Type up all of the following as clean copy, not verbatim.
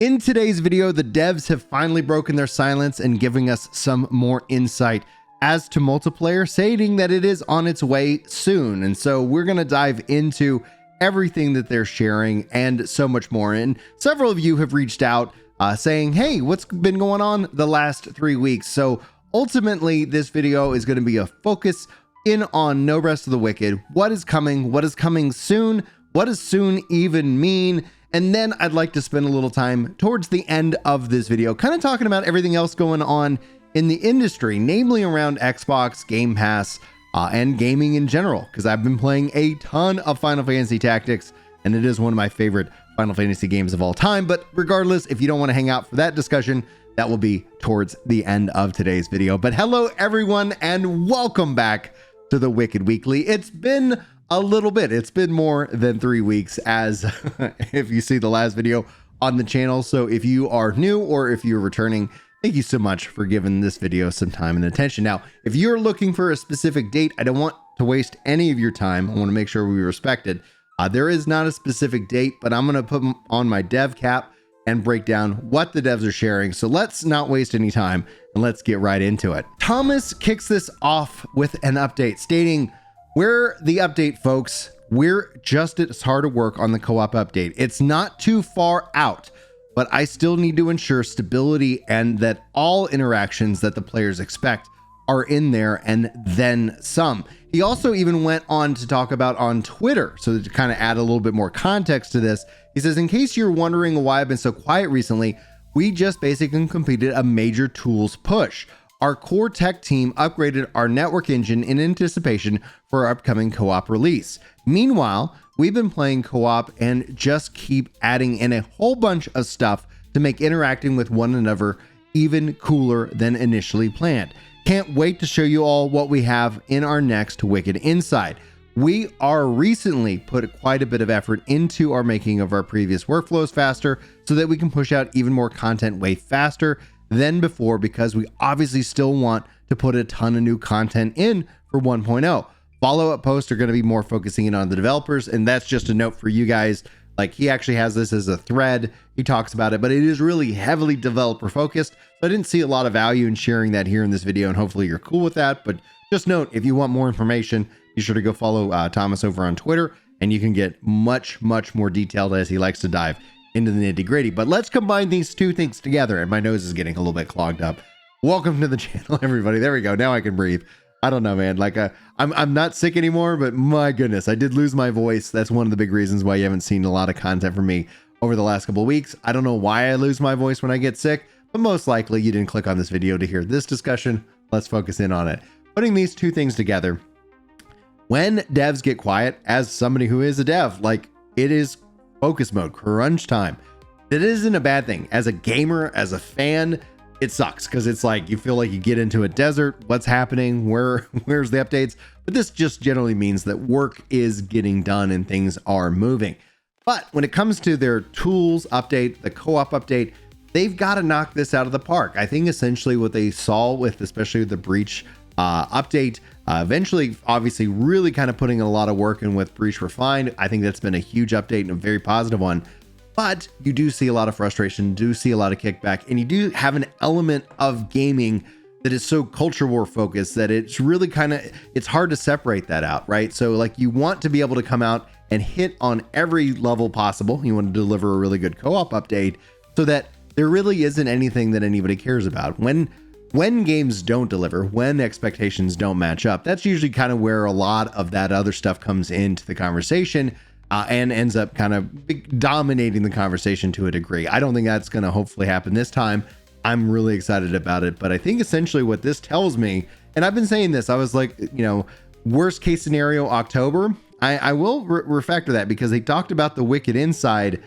In today's video, the devs have finally broken their silence and giving us some more insight as to multiplayer, stating that it is on its way soon. And so we're going to dive into everything that they're sharing and so much more. And several of you have reached out saying, hey, what's been going on the last 3 weeks? So ultimately, this video is going to be a focus in on No Rest of the Wicked. What is coming soon? What does soon even mean? And then I'd like to spend a little time towards the end of this video, kind of talking about everything else going on in the industry, namely around Xbox, Game Pass, and gaming in general, because I've been playing a ton of Final Fantasy Tactics, and it is one of my favorite Final Fantasy games of all time. But regardless, if you don't want to hang out for that discussion, that will be towards the end of today's video. But hello, everyone, and welcome back to the Wicked Weekly. It's been a little bit. It's been more than 3 weeks, as if you see the last video on the channel. So if you are new or if you're returning, thank you so much for giving this video some time and attention. Now, if you're looking for a specific date, I don't want to waste any of your time. I want to make sure we respect it. There is not a specific date, but I'm going to put on my dev cap and break down what the devs are sharing. So let's not waste any time and let's get right into it. Thomas kicks this off with an update stating, "We're the update, folks. We're just as hard at work on the co-op update. It's not too far out, but I still need to ensure stability and that all interactions that the players expect are in there and then some." He also even went on to talk about on Twitter, so to kind of add a little bit more context to this, he says, "In case you're wondering why I've been so quiet recently, we just basically completed a major tools push. Our core tech team upgraded our network engine in anticipation for our upcoming co-op release. Meanwhile, we've been playing co-op and just keep adding in a whole bunch of stuff to make interacting with one another even cooler than initially planned. Can't wait to show you all what we have in our next Wicked Inside. We are recently put quite a bit of effort into our making of our previous workflows faster so that we can push out even more content way faster than before, because we obviously still want to put a ton of new content in for 1.0. Follow-up posts are going to be more focusing in on the developers, and that's just a note for you guys. Like, he actually has this as a thread. He talks about it, but it is really heavily developer focused. So I didn't see a lot of value in sharing that here in this video, and hopefully you're cool with that. But just note, if you want more information, be sure to go follow Thomas over on Twitter, and you can get much more detailed, as he likes to dive into the nitty gritty. But let's combine these two things together, and my nose is getting a little bit clogged up. Welcome to the channel, everybody. There we go. Now I can breathe. I don't know, man. Like, I'm not sick anymore, but my goodness, I did lose my voice. That's one of the big reasons why you haven't seen a lot of content from me over the last couple of weeks. I don't know why I lose my voice when I get sick, but most likely you didn't click on this video to hear this discussion. Let's focus in on it. Putting these two things together, when devs get quiet, as somebody who is a dev, like, it is focus mode, crunch time. That isn't a bad thing. As a gamer, as a fan, it sucks because it's like you feel like you get into a desert. What's happening? Where's the updates? But this just generally means that work is getting done and things are moving. But when it comes to their tools update, the co-op update, they've got to knock this out of the park. I think essentially what they saw with especially the Breach update, eventually obviously really kind of putting a lot of work in with Breach Refined. I think that's been a huge update and a very positive one. But you do see a lot of frustration, do see a lot of kickback, and you do have an element of gaming that is so culture war focused that it's really it's hard to separate that out, right? So like, you want to be able to come out and hit on every level possible. You want to deliver a really good co-op update so that there really isn't anything that anybody cares about. When games don't deliver, when expectations don't match up, that's usually kind of where a lot of that other stuff comes into the conversation. And ends up kind of dominating the conversation to a degree. I don't think that's going to hopefully happen this time. I'm really excited about it, but I think essentially what this tells me, and I've been saying this, I was like, worst case scenario, October. I will refactor that because they talked about the Wicked Inside.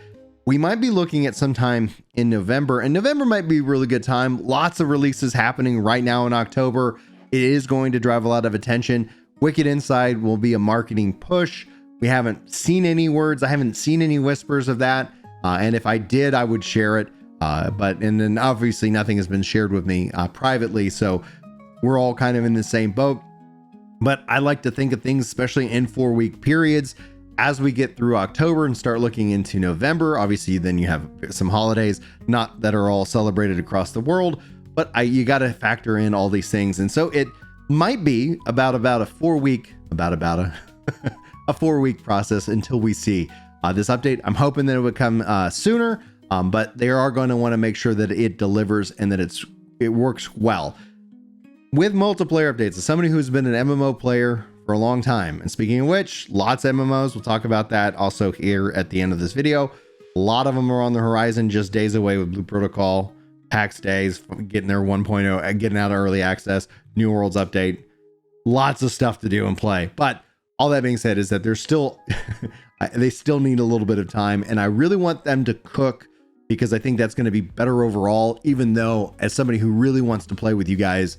We might be looking at sometime in November, and November might be a really good time. Lots of releases happening right now in October. It is going to drive a lot of attention. Wicked Inside will be a marketing push. We haven't seen any words. I haven't seen any whispers of that. And if I did, I would share it. And then obviously nothing has been shared with me privately. So we're all kind of in the same boat. But I like to think of things, especially in 4-week periods. as we get through October and start looking into November, obviously then you have some holidays, not that are all celebrated across the world, but you got to factor in all these things. And so it might be about a 4-week, a 4-week process until we see this update. I'm hoping that it would come sooner, but they are going to want to make sure that it delivers and that it works well. With multiplayer updates, as somebody who's been an MMO player for a long time, and speaking of which, lots of MMOs, we'll talk about that also here at the end of this video. A lot of them are on the horizon, just days away with Blue Protocol, PAX days, getting their 1.0, getting out of early access, New Worlds update, lots of stuff to do and play. But all that being said is that there's still, they still need a little bit of time, and I really want them to cook because I think that's going to be better overall, even though as somebody who really wants to play with you guys,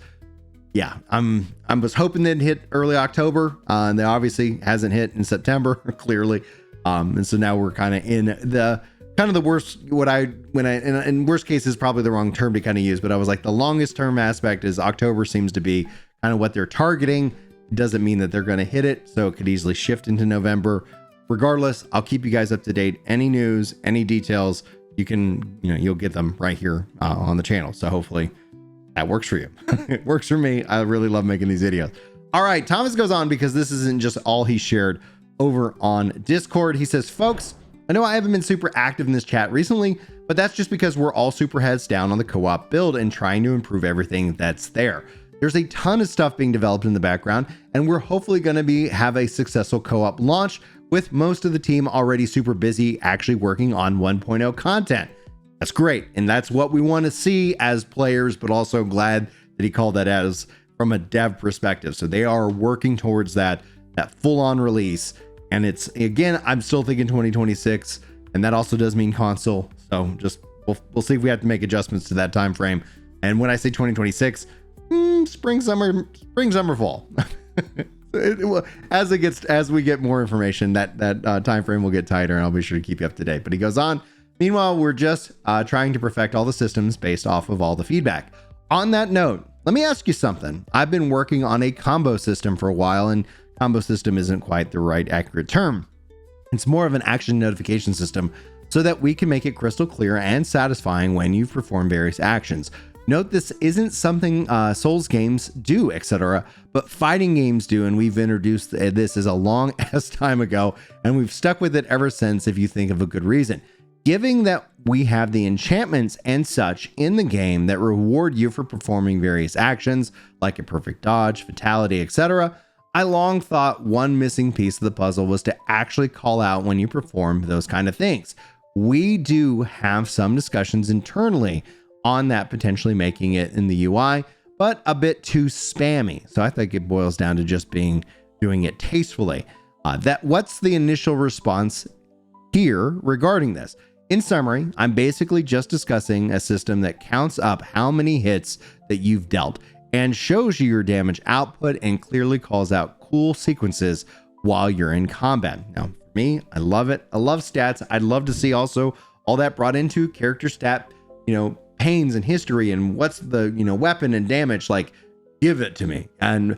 yeah, I was hoping they'd hit early October, and they obviously hasn't hit in September, clearly. And so now we're kind of in the worst, in worst case is probably the wrong term to kind of use, but I was like, the longest term aspect is October seems to be kind of what they're targeting. It doesn't mean that they're going to hit it, so it could easily shift into November. Regardless, I'll keep you guys up to date. Any news, any details, you'll get them right here on the channel. So hopefully that works for you. It works for me. I really love making these videos. All right, Thomas goes on because this isn't just all he shared over on Discord. He says, folks, I know I haven't been super active in this chat recently, but that's just because we're all super heads down on the co-op build and trying to improve everything that's there. There's a ton of stuff being developed in the background, and we're hopefully going to have a successful co-op launch with most of the team already super busy actually working on 1.0 content. That's great. And that's what we want to see as players, but also glad that he called that as from a dev perspective. So they are working towards that full-on release. And it's, again, I'm still thinking 2026, and that also does mean console. So just we'll see if we have to make adjustments to that time frame. And when I say 2026, spring, summer, fall. As we get more information, that time frame will get tighter, and I'll be sure to keep you up to date. But he goes on. Meanwhile, we're just trying to perfect all the systems based off of all the feedback. On that note, let me ask you something. I've been working on a combo system for a while, and combo system isn't quite the right accurate term. It's more of an action notification system so that we can make it crystal clear and satisfying when you perform various actions. Note this isn't something Souls games do, etc., but fighting games do, and we've introduced this as a long ass time ago, and we've stuck with it ever since if you think of a good reason. Given that we have the enchantments and such in the game that reward you for performing various actions, like a perfect dodge, fatality, etc., I long thought one missing piece of the puzzle was to actually call out when you perform those kind of things. We do have some discussions internally on that, potentially making it in the UI, but a bit too spammy. So I think it boils down to just doing it tastefully. What's the initial response here regarding this? In summary, I'm basically just discussing a system that counts up how many hits that you've dealt and shows you your damage output and clearly calls out cool sequences while you're in combat. Now, for me, I love it. I love stats. I'd love to see also all that brought into character stat, pains and history and what's the, weapon and damage. Like, give it to me. And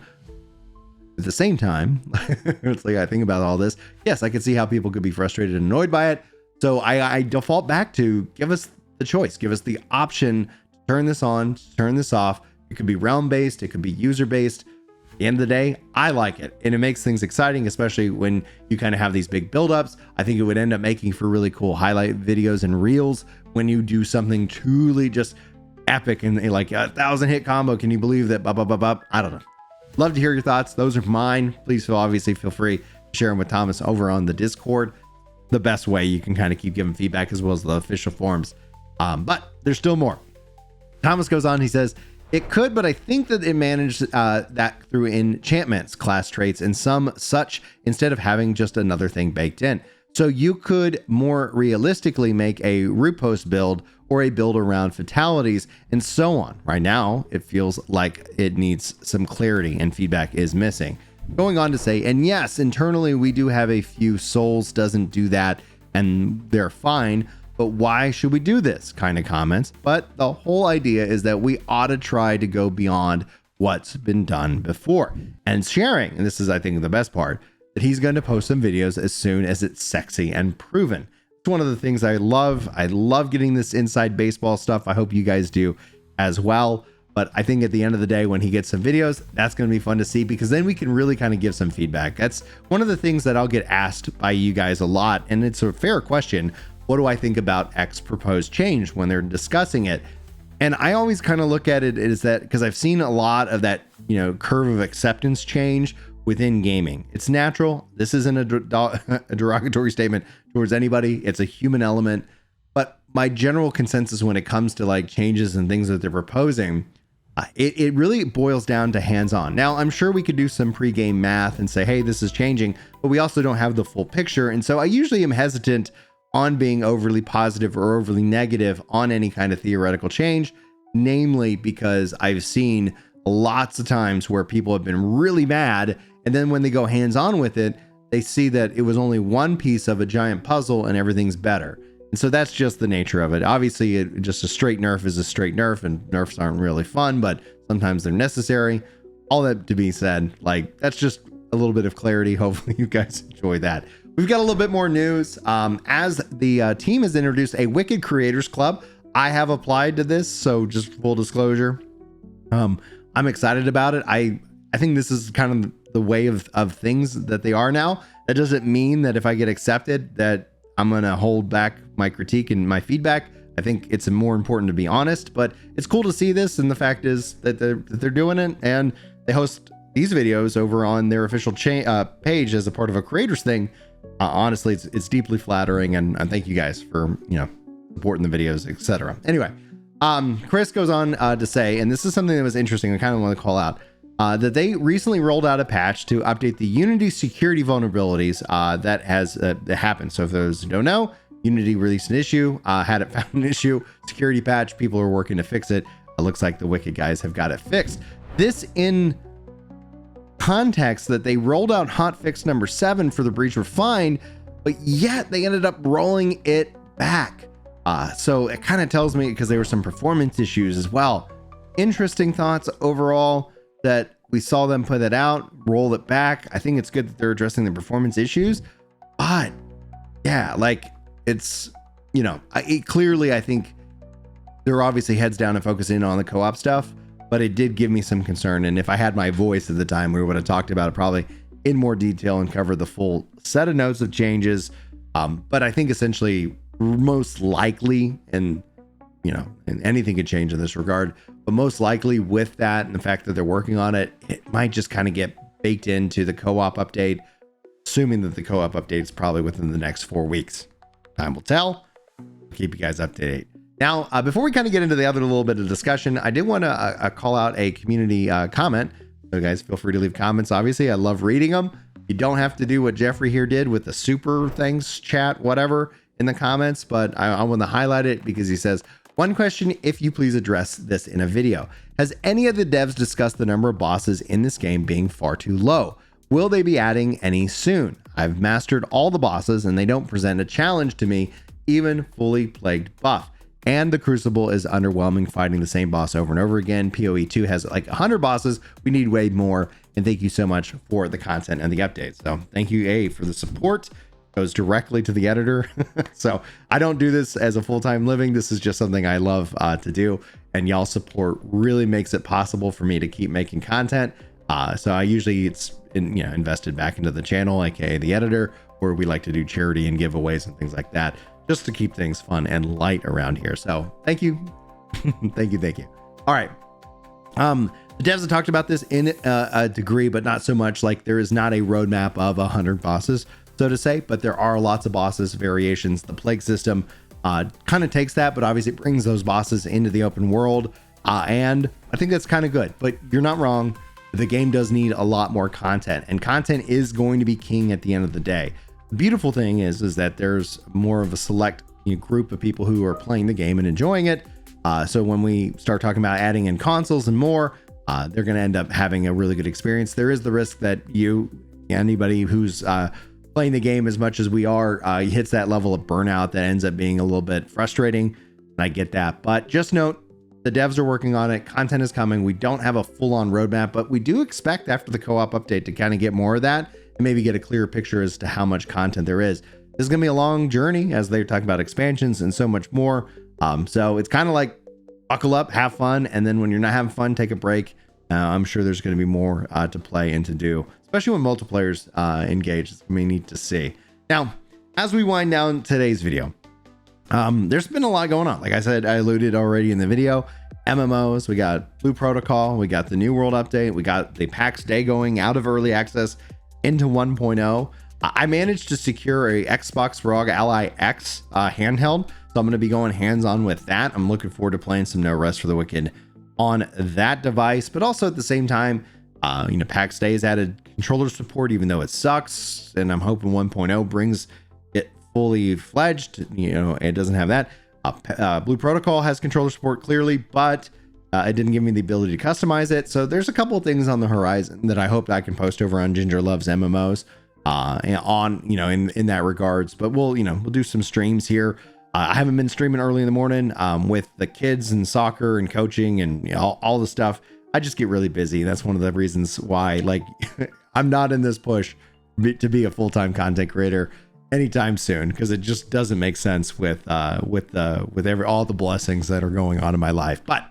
at the same time, it's like I think about all this. Yes, I can see how people could be frustrated and annoyed by it. So I default back to give us the choice, give us the option to turn this on, to turn this off. It could be realm based, it could be user based. At the end of the day, I like it, and it makes things exciting, especially when you kind of have these big buildups. I think it would end up making for really cool highlight videos and reels when you do something truly just epic and like a 1,000 hit combo. Can you believe that? I don't know. Love to hear your thoughts. Those are mine. Please obviously feel free to share them with Thomas over on the Discord. The best way you can kind of keep giving feedback, as well as the official forums. But there's still more. Thomas goes on. He says, it could, but I think that it managed that through enchantments, class traits, and some such instead of having just another thing baked in. So you could more realistically make a riposte build or a build around fatalities and so on. Right now, it feels like it needs some clarity and feedback is missing. Going on to say, and yes, internally we do have a few. Souls doesn't do that and they're fine, but why should we do this kind of comments? But the whole idea is that we ought to try to go beyond what's been done before and sharing. And this is, I think, the best part. that he's going to post some videos as soon as it's sexy and proven. It's one of the things I love. I love getting this inside baseball stuff. I hope you guys do as well. But I think at the end of the day, when he gets some videos, that's going to be fun to see, because then we can really kind of give some feedback. That's one of the things that I'll get asked by you guys a lot. And it's a fair question. What do I think about X proposed change when they're discussing it? And I always kind of look at it as that, because I've seen a lot of that, curve of acceptance change within gaming. It's natural. This isn't a derogatory statement towards anybody. It's a human element. But my general consensus when it comes to like changes and things that they're proposing, it really boils down to hands-on. Now, I'm sure we could do some pre-game math and say, hey, this is changing, but we also don't have the full picture. And so I usually am hesitant on being overly positive or overly negative on any kind of theoretical change, namely because I've seen lots of times where people have been really mad, and then when they go hands-on with it, they see that it was only one piece of a giant puzzle and everything's better. And so that's just the nature of it. Obviously, just a straight nerf is a straight nerf, and nerfs aren't really fun, but sometimes they're necessary. All that to be said, like, that's just a little bit of clarity. Hopefully you guys enjoy that. We've got a little bit more news. As the team has introduced a Wicked Creators Club, I have applied to this, so just full disclosure, I'm excited about it. I think this is kind of the way of things that they are now. That doesn't mean that if I get accepted that I'm going to hold back my critique and my feedback. I think it's more important to be honest, but it's cool to see this. And the fact is that they're doing it, and they host these videos over on their official page as a part of a creators thing. Honestly, it's deeply flattering, and thank you guys for, supporting the videos, etc. Anyway, Chris goes on to say, and this is something that was interesting, I kind of want to call out, that they recently rolled out a patch to update the Unity security vulnerabilities that has happened. So if those who don't know, Unity released an issue, hadn't found an issue, security patch, people are working to fix it. It looks like the Wicked guys have got it fixed. This in context that they rolled out hotfix number 7 for the breach were fine, but yet they ended up rolling it back. So it kind of tells me, because there were some performance issues as well. Interesting thoughts overall that we saw them put that out, roll it back. I think it's good that they're addressing the performance issues, but yeah, like it's, clearly I think they're obviously heads down and focusing on the co-op stuff, but it did give me some concern. And if I had my voice at the time, we would have talked about it probably in more detail and covered the full set of notes of changes. But I think essentially most likely, and anything could change in this regard, but most likely with that and the fact that they're working on it, it might just kind of get baked into the co-op update, assuming that the co-op update is probably within the next 4 weeks. Time will tell. Keep you guys up to date. Now, before we kind of get into the other little bit of discussion, I did want to call out a community comment. So guys, feel free to leave comments. Obviously, I love reading them. You don't have to do what Jeffrey here did with the super thanks chat, whatever, in the comments, but I want to highlight it because he says, one question, if you please address this in a video. Has any of the devs discussed the number of bosses in this game being far too low? Will they be adding any soon? I've mastered all the bosses and they don't present a challenge to me, even fully plagued buff. And the Crucible is underwhelming, fighting the same boss over and over again. PoE 2 has like 100 bosses. We need way more. And thank you so much for the content and the updates. So thank you, A, for the support. Goes directly to the editor. So I don't do this as a full-time living. This is just something I love to do. And y'all support really makes it possible for me to keep making content. So I usually invested back into the channel, aka the editor, where we like to do charity and giveaways and things like that, just to keep things fun and light around here. So thank you. thank you. All right. The devs have talked about this in a degree, but not so much. Like there is not a roadmap of 100 bosses, so to say, but there are lots of bosses, variations. The plague system kind of takes that, but obviously it brings those bosses into the open world. And I think that's kind of good, but you're not wrong. The game does need a lot more content, and content is going to be king at the end of the day. The beautiful thing is that there's more of a select group of people who are playing the game and enjoying it. So when we start talking about adding in consoles and more, they're going to end up having a really good experience. There is the risk that anybody who's playing the game as much as we are, hits that level of burnout that ends up being a little bit frustrating. And I get that, but just note, the devs are working on it. Content is coming. We don't have a full-on roadmap, but we do expect after the co-op update to kind of get more of that. and maybe get a clearer picture as to how much content there is. This is going to be a long journey as they're talking about expansions and so much more. So it's kind of like buckle up, have fun, and then when you're not having fun, take a break. I'm sure there's going to be more to play and to do, especially when multiplayer's engage. It's going to be neat to see. Now, as we wind down today's video, there's been a lot going on. Like I said, I alluded already in the video. MMOs, we got Blue Protocol, we got the New World update, we got the PAX Day going out of early access into 1.0. I managed to secure a Xbox ROG Ally X handheld, so I'm going to be going hands-on with that. I'm looking forward to playing some No Rest for the Wicked on that device, but also at the same time, PAX Day has added controller support, even though it sucks, and I'm hoping 1.0 brings it fully fledged. It doesn't have that. Blue Protocol has controller support clearly, but it didn't give me the ability to customize it. So there's a couple of things on the horizon that I hope I can post over on Ginger Loves MMOs in that regards. But we'll do some streams here. I haven't been streaming early in the morning with the kids and soccer and coaching and all the stuff. I just get really busy. That's one of the reasons why I'm not in this push to be a full-time content creator anytime soon, because it just doesn't make sense with all the blessings that are going on in my life. But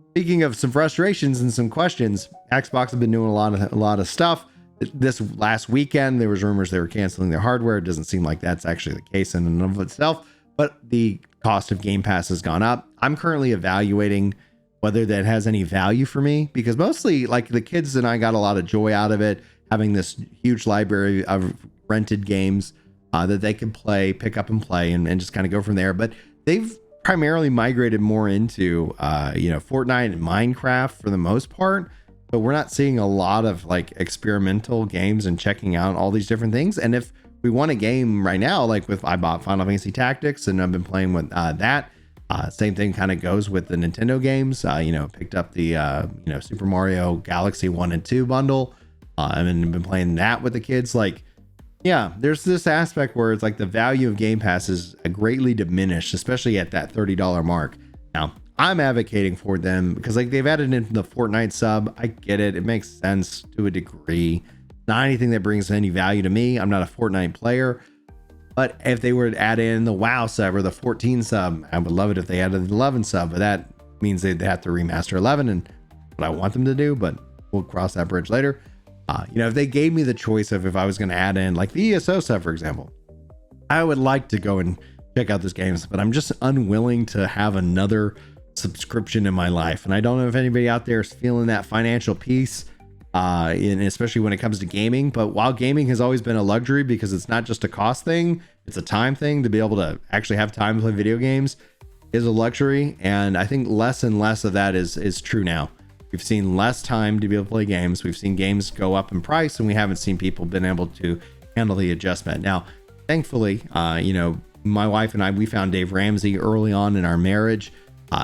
speaking of some frustrations and some questions, Xbox have been doing a lot of stuff. This last weekend, there was rumors they were canceling their hardware. It doesn't seem like that's actually the case in and of itself, but the cost of Game Pass has gone up. I'm currently evaluating whether that has any value for me, because mostly like the kids and I got a lot of joy out of it, having this huge library of rented games that they can pick up and play and just kind of go from there. But they've primarily migrated more into Fortnite and Minecraft for the most part, but we're not seeing a lot of like experimental games and checking out all these different things. And if we want a game right now, I bought Final Fantasy Tactics and I've been playing with that. Same thing kind of goes with the Nintendo games. Picked up the Super Mario Galaxy 1 and 2 bundle and been playing that with the kids. There's this aspect where it's like the value of Game Pass is greatly diminished, especially at that $30 mark. Now, I'm advocating for them because they've added in the Fortnite sub. I get it. It makes sense to a degree. Not anything that brings any value to me. I'm not a Fortnite player. But if they were to add in the WoW sub or the 14 sub, I would love it if they added the 11 sub. But that means they'd have to remaster 11, and what I want them to do, but we'll cross that bridge later. If they gave me the choice of if I was going to add in like the ESO sub, for example, I would like to go and check out those games, but I'm just unwilling to have another subscription in my life. And I don't know if anybody out there is feeling that financial piece, and especially when it comes to gaming. But while gaming has always been a luxury because it's not just a cost thing, it's a time thing. To be able to actually have time to play video games is a luxury. And I think less and less of that is true now. We've seen less time to be able to play games. We've seen games go up in price, and we haven't seen people been able to handle the adjustment. Now, thankfully, my wife and I, we found Dave Ramsey early on in our marriage.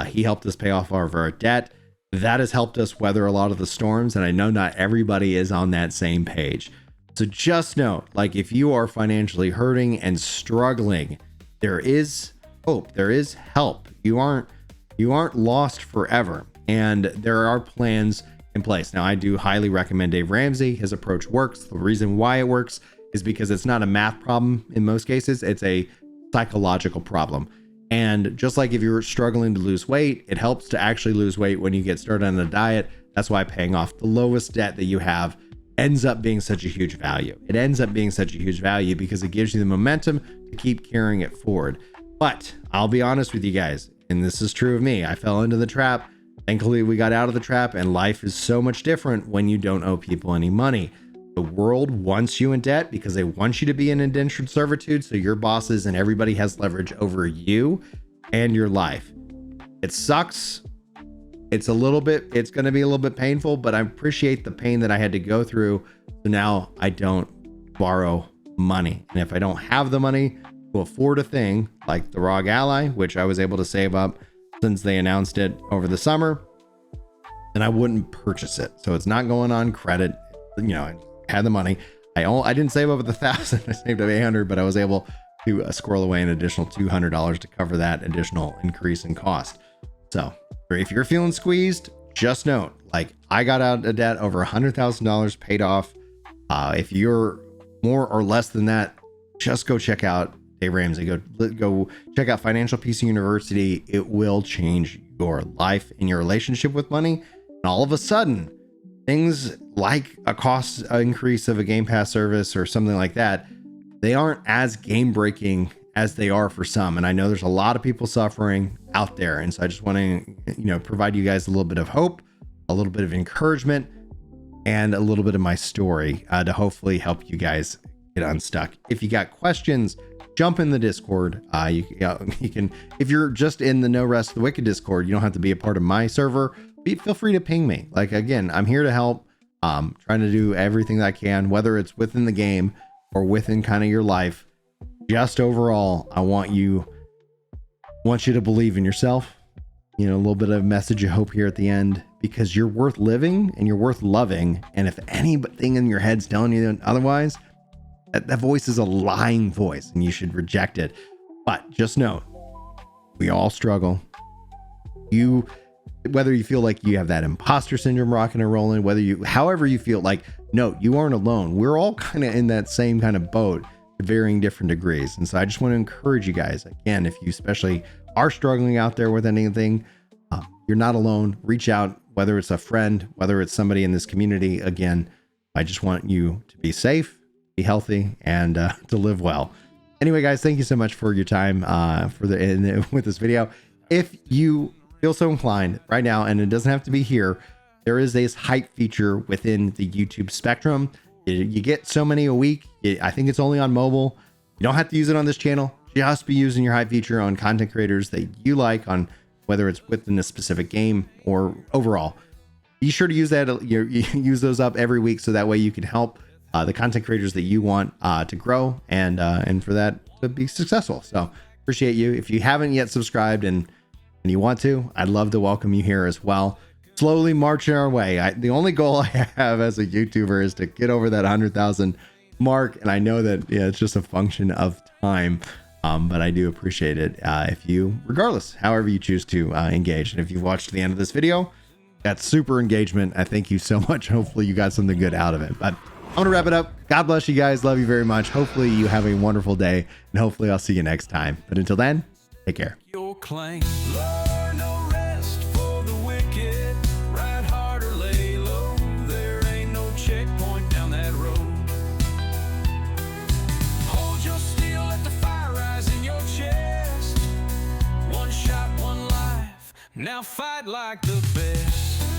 He helped us pay off all of our debt. That has helped us weather a lot of the storms, and I know not everybody is on that same page. So just note, if you are financially hurting and struggling, there is hope. There is help. You aren't lost forever. And there are plans in place. Now, I do highly recommend Dave Ramsey. His approach works. The reason why it works is because it's not a math problem in most cases. It's a psychological problem. And just like if you're struggling to lose weight, it helps to actually lose weight when you get started on a diet. That's why paying off the lowest debt that you have ends up being such a huge value. It ends up being such a huge value because it gives you the momentum to keep carrying it forward. But I'll be honest with you guys, and this is true of me. I fell into the trap. Thankfully, we got out of the trap, and life is so much different when you don't owe people any money. The world wants you in debt because they want you to be in indentured servitude, so your bosses and everybody has leverage over you and your life. It sucks. It's going to be a little bit painful, but I appreciate the pain that I had to go through. So now I don't borrow money. And if I don't have the money to afford a thing like the ROG Ally, which I was able to save up since they announced it over the summer, then I wouldn't purchase it. So it's not going on credit. I had the money. I didn't save up the 1,000. I saved up 800, but I was able to squirrel away an additional $200 to cover that additional increase in cost. So if you're feeling squeezed, just note, I got out of debt over $100,000 paid off If you're more or less than that, just go check out Dave Ramsey. Go check out Financial PC University. It will change your life and your relationship with money. And all of a sudden, things like a cost increase of a Game Pass service or something like that, they aren't as game breaking as they are for some. And I know there's a lot of people suffering out there. And so I just want to, provide you guys a little bit of hope, a little bit of encouragement, and a little bit of my story to hopefully help you guys get unstuck. If you got questions, jump in the Discord. You can, if you're just in the No Rest the Wicked Discord, you don't have to be a part of my server. Feel free to ping me. Like, again, I'm here to help. Trying to do everything that I can, whether it's within the game or within kind of your life. Just overall, I want you to believe in yourself. A little bit of message of hope here at the end, because you're worth living and you're worth loving. And if anything in your head's telling you otherwise, that voice is a lying voice and you should reject it. But just know, we all struggle. Whether you feel like you have that imposter syndrome rocking and rolling, however you feel, like, no, you aren't alone. We're all kind of in that same kind of boat to varying different degrees. And so I just want to encourage you guys, again, if you especially are struggling out there with anything, you're not alone. Reach out, whether it's a friend, whether it's somebody in this community. Again, I just want you to be safe, be healthy, and to live well. Anyway, guys, thank you so much for your time with this video. If you feel so inclined right now, and it doesn't have to be here, there is this hype feature within the YouTube spectrum. You get so many a week. I think it's only on mobile. You don't have to use it on this channel. Just be using your hype feature on content creators that you like, on whether it's within a specific game or overall. Be sure to use that. You use those up every week, so that way you can help the content creators that you want to grow and for that to be successful. So appreciate you. If you haven't yet subscribed and you want to, I'd love to welcome you here as well. Slowly marching our way. The only goal I have as a YouTuber is to get over that 100,000 mark. And I know that it's just a function of time. But I do appreciate it if you, regardless, however you choose to engage. And if you've watched the end of this video, that's super engagement. I thank you so much. Hopefully you got something good out of it. But I'm going to wrap it up. God bless you guys. Love you very much. Hopefully you have a wonderful day. And hopefully I'll see you next time. But until then, take care. Your claim. Lord, no rest for the wicked. Ride hard or lay low. There ain't no checkpoint down that road. Hold your steel, let the fire rise in your chest. One shot, one life. Now fight like the